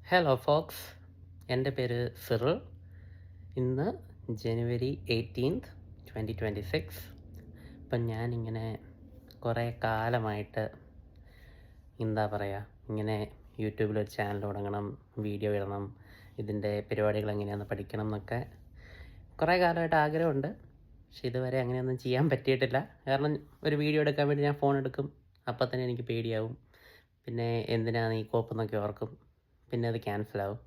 Hello Fox, എൻ്റെ പേര് Cyril. ഇന്ന് ജനുവരി 18th 2026. ഇപ്പം ഞാനിങ്ങനെ കുറേ കാലമായിട്ട് എന്താ പറയുക, ഇങ്ങനെ യൂട്യൂബിലൊരു ചാനൽ തുടങ്ങണം, വീഡിയോ ഇടണം, ഇതിൻ്റെ പരിപാടികൾ എങ്ങനെയാണെന്ന് പഠിക്കണം എന്നൊക്കെ കുറേ കാലമായിട്ട് ആഗ്രഹമുണ്ട്. പക്ഷെ ഇതുവരെ അങ്ങനെയൊന്നും ചെയ്യാൻ പറ്റിയിട്ടില്ല. കാരണം ഒരു വീഡിയോ എടുക്കാൻ വേണ്ടി ഞാൻ ഫോൺ എടുക്കും, അപ്പം തന്നെ എനിക്ക് പേടിയാവും. പിന്നെ എന്തിനാണ് ഈ കോപ്പെന്നൊക്കെ ഓർക്കും. പിന്നെ അത് ക്യാൻസലാവും.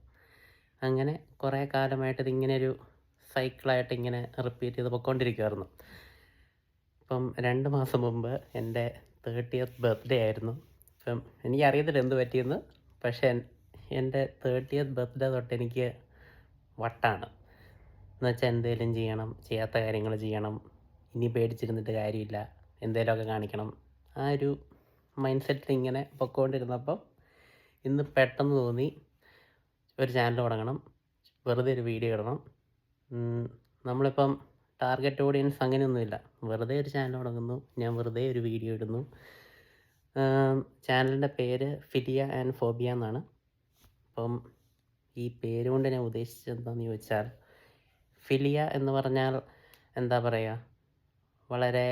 അങ്ങനെ കുറേ കാലമായിട്ട് ഇതിങ്ങനെ ഒരു സൈക്കിളായിട്ട് ഇങ്ങനെ റിപ്പീറ്റ് ചെയ്ത് പൊയ്ക്കൊണ്ടിരിക്കുമായിരുന്നു. ഇപ്പം 2 മാസം മുമ്പ് എൻ്റെ 30th ബർത്ത്ഡേ ആയിരുന്നു. ഇപ്പം എനിക്കറിയത്തില്ല എന്ത് പറ്റിയെന്ന്. പക്ഷേ എൻ്റെ 30th ബർത്ത്ഡേ തൊട്ട് എനിക്ക് വട്ടാണ്. എന്നുവെച്ചാൽ എന്തെങ്കിലും ചെയ്യണം, ചെയ്യാത്ത കാര്യങ്ങൾ ചെയ്യണം, ഇനി പേടിച്ചിരുന്നിട്ട് കാര്യമില്ല, എന്തെങ്കിലുമൊക്കെ കാണിക്കണം. ആ ഒരു മൈൻഡ് സെറ്റിൽ ഇങ്ങനെ പൊയ്ക്കൊണ്ടിരുന്നപ്പം ഇന്ന് പെട്ടെന്ന് തോന്നി ഒരു ചാനൽ തുടങ്ങണം, വെറുതെ ഒരു വീഡിയോ ഇടണം. നമ്മളിപ്പം ടാർഗറ്റ് ഓഡിയൻസ് അങ്ങനെയൊന്നുമില്ല. വെറുതെ ഒരു ചാനൽ തുടങ്ങുന്നു, ഞാൻ വെറുതെ ഒരു വീഡിയോ ഇടുന്നു. ചാനലിൻ്റെ പേര് ഫിലിയ ആൻഡ് ഫോബിയ എന്നാണ്. അപ്പം ഈ പേര് കൊണ്ട് ഞാൻ ഉദ്ദേശിച്ചത് എന്താണെന്ന് ചോദിച്ചാൽ, ഫിലിയ എന്ന് പറഞ്ഞാൽ എന്താ പറയുക, വളരെ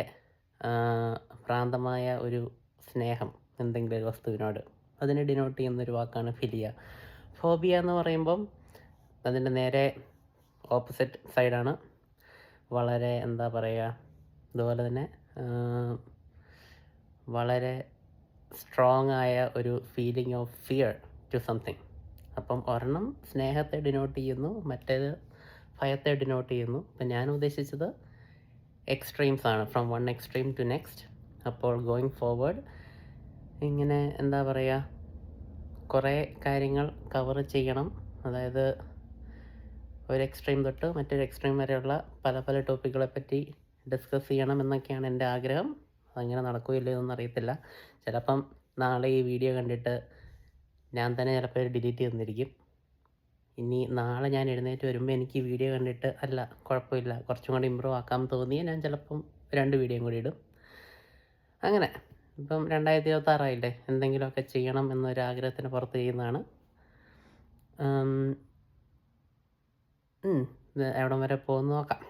ഭ്രാന്തമായ ഒരു സ്നേഹം എന്തെങ്കിലും ഒരു വസ്തുവിനോട്, അതിനെ ഡിനോട്ട് ചെയ്യുന്നൊരു വാക്കാണ് ഫിലിയ. ഫോബിയ എന്ന് പറയുമ്പം അതിൻ്റെ നേരെ ഓപ്പോസിറ്റ് സൈഡാണ്. വളരെ എന്താ പറയുക, ഇതുപോലെ തന്നെ വളരെ സ്ട്രോങ് ആയ ഒരു feeling of fear to something. അപ്പം ഒരെണ്ണം സ്നേഹത്തെ ഡിനോട്ട് ചെയ്യുന്നു, മറ്റേത് ഭയത്തെ ഡിനോട്ട് ചെയ്യുന്നു. അപ്പം ഞാൻ ഉദ്ദേശിച്ചത് എക്സ്ട്രീംസ് ആണ്, from one extreme to next. അപ്പോൾ ഗോയിങ് ഫോർവേഡ് ഇങ്ങനെ എന്താ പറയുക, കുറേ കാര്യങ്ങൾ കവർ ചെയ്യണം. അതായത് ഒരു എക്സ്ട്രീം തൊട്ട് മറ്റൊരു എക്സ്ട്രീം വരെയുള്ള പല പല ടോപ്പിക്കുകളെ പറ്റി ഡിസ്കസ് ചെയ്യണം എന്നൊക്കെയാണ് എൻ്റെ ആഗ്രഹം. അതങ്ങനെ നടക്കുകയോ ഇല്ലയോ എന്നൊന്നും അറിയത്തില്ല. ചിലപ്പം നാളെ ഈ വീഡിയോ കണ്ടിട്ട് ഞാൻ തന്നെ ചിലപ്പോൾ ഡിലീറ്റ് ചെയ്തിരിക്കും. ഇനി നാളെ ഞാൻ എഴുന്നേറ്റ് വരുമ്പോൾ എനിക്ക് ഈ വീഡിയോ കണ്ടിട്ട് അല്ല കുഴപ്പമില്ല, കുറച്ചും കൂടി ഇമ്പ്രൂവ് ആക്കാൻ തോന്നിയാൽ ഞാൻ ചിലപ്പം 2 വീഡിയോയും കൂടി ഇടും. അങ്ങനെ ഇപ്പം 2026 എന്തെങ്കിലുമൊക്കെ ചെയ്യണം എന്നൊരാഗ്രഹത്തിന് പുറത്ത് ചെയ്യുന്നതാണ്. എവിടം വരെ പോകുമെന്ന് നോക്കാം.